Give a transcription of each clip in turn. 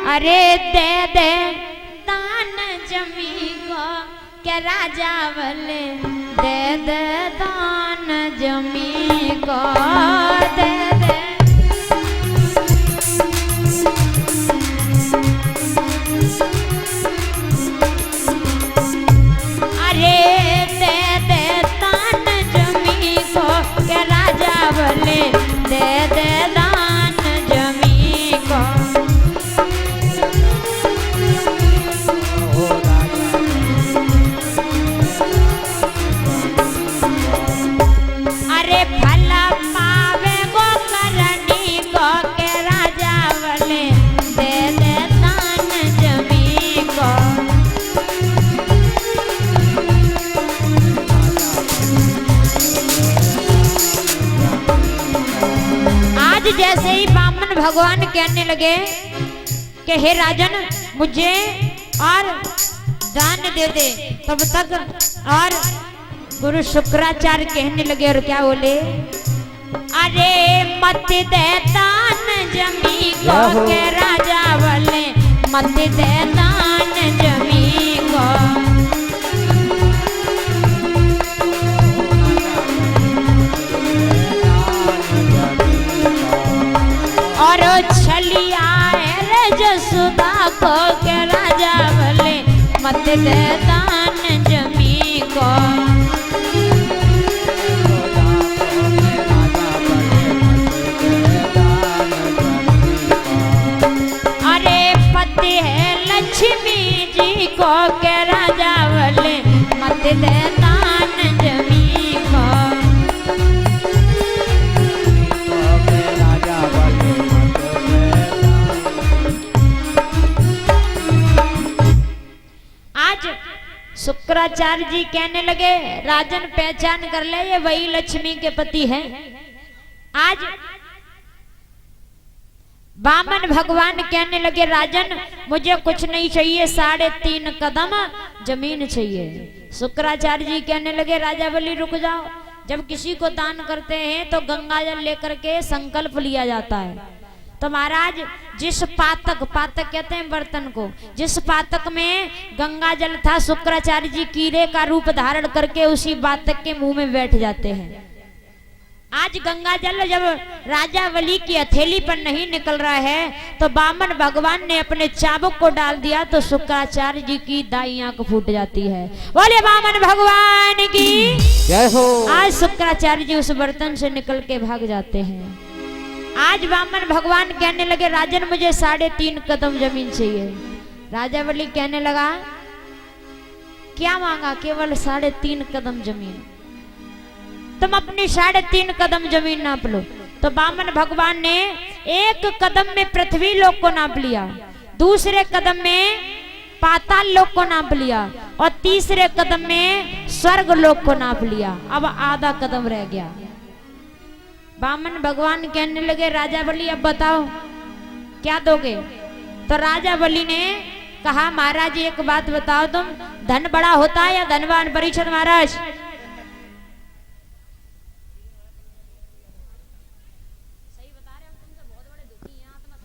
अरे दे दे दान जमी को क्या राजा बोले दे दे दान जमी को दे दे। अरे दे दे दान जमी को क्या राजा बोले दे दे दान जमी को। अरे भला पावे गो करनी को के राजा बोले दे दे दान जमी को। आज जैसे ही बामन भगवान कहने लगे कि हे राजन मुझे और दान दे दे, तब तक और गुरु शुक्राचार्य कहने लगे और क्या बोले अरे मत दे दान जमी को के राजा बोले मत दे दान जमी को। और छलिया रे जसुदा को के राजा बोले मत दे दान जमी को। अरे पति है लक्ष्मी जी को के राजा बोले मत दे दान जमी को। आज शुक्राचार्य जी कहने लगे राजन पहचान कर ले ये वही लक्ष्मी के पति हैं। आज बामन भगवान कहने लगे राजन मुझे कुछ नहीं चाहिए 3.5 कदम जमीन चाहिए। शुक्राचार्य जी कहने लगे राजा बलि रुक जाओ, जब किसी को दान करते हैं तो गंगा जल लेकर के संकल्प लिया जाता है। तो महाराज जिस पातक कहते हैं बर्तन को, जिस पातक में गंगा जल था शुक्राचार्य जी कीड़े का रूप धारण करके उसी पातक के मुंह में बैठ जाते हैं। आज गंगा जल जब राजा बलि की हथेली पर नहीं निकल रहा है तो बामन भगवान ने अपने चाबुक को डाल दिया तो शुक्राचार्य जी की दाई आंख फूट जाती है। बोले बामन भगवान की जय हो। आज शुक्राचार्य जी उस बर्तन से निकल के भाग जाते हैं। आज बामन भगवान कहने लगे राजन मुझे 3.5 कदम जमीन चाहिए। राजा बलि कहने लगा क्या मांगा? केवल 3.5 कदम जमीन। तुम अपनी 3.5 कदम जमीन नाप लो। तो बामन भगवान ने एक कदम में पृथ्वी लोक को नाप लिया, दूसरे कदम में पाताल लोक को नाप लिया और तीसरे कदम में स्वर्ग लोक को नाप लिया। अब आधा कदम रह गया। बामन भगवान कहने लगे राजा बलि अब बताओ क्या दोगे? तो राजा बलि ने कहा महाराज एक बात बताओ, तुम धन बड़ा होता है या धनवान? परीक्षित महाराज सही बता रहे हो, तुमसे बहुत बड़े दुखी हैं आत्मा।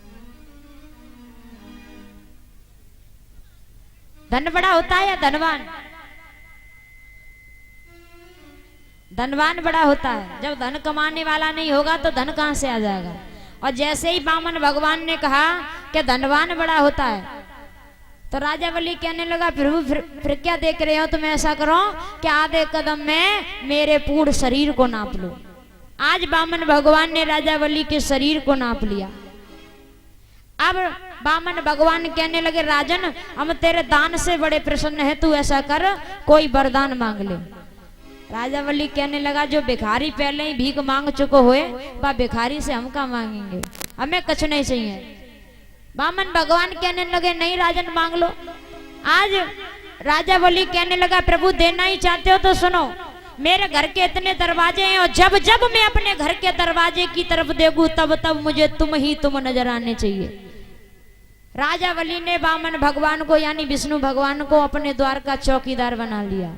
धन बड़ा होता है या धनवान? धनवान बड़ा होता है। जब धन कमाने वाला नहीं होगा तो धन कहां से आ जाएगा? और जैसे ही बामन भगवान ने कहा कि धनवान बड़ा होता है तो राजा बलि कहने लगा प्रभु फिर क्या देख रहे हो? तुम ऐसा करो कि आधे कदम में मेरे पूर्ण शरीर को नाप लो। आज बामन भगवान ने राजा बलि के शरीर को नाप लिया। अब बामन भगवान कहने लगे राजन हम तेरे दान से बड़े प्रसन्न है, तू ऐसा कर कोई वरदान मांग ले। राजा बलि कहने लगा जो भिखारी पहले ही भीख मांग चुको हुए वह भिखारी से हम क्या मांगेंगे, हमें कुछ नहीं चाहिए। बामन भगवान कहने लगे नहीं राजन मांग लो। आज राजा बलि कहने लगा प्रभु देना ही चाहते हो तो सुनो, मेरे घर के इतने दरवाजे हैं और जब जब मैं अपने घर के दरवाजे की तरफ देखूं तब तब मुझे तुम नजर आने चाहिए। राजा बलि ने बामन भगवान को यानी विष्णु भगवान को अपने द्वार का चौकीदार बना लिया।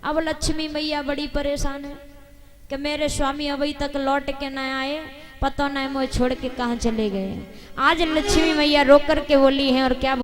अब लक्ष्मी मैया बड़ी परेशान है कि मेरे स्वामी अभी तक लौट के न आए, पता नहीं मोह छोड़ के कहाँ चले गए। आज लक्ष्मी मैया रो कर के बोली है और क्या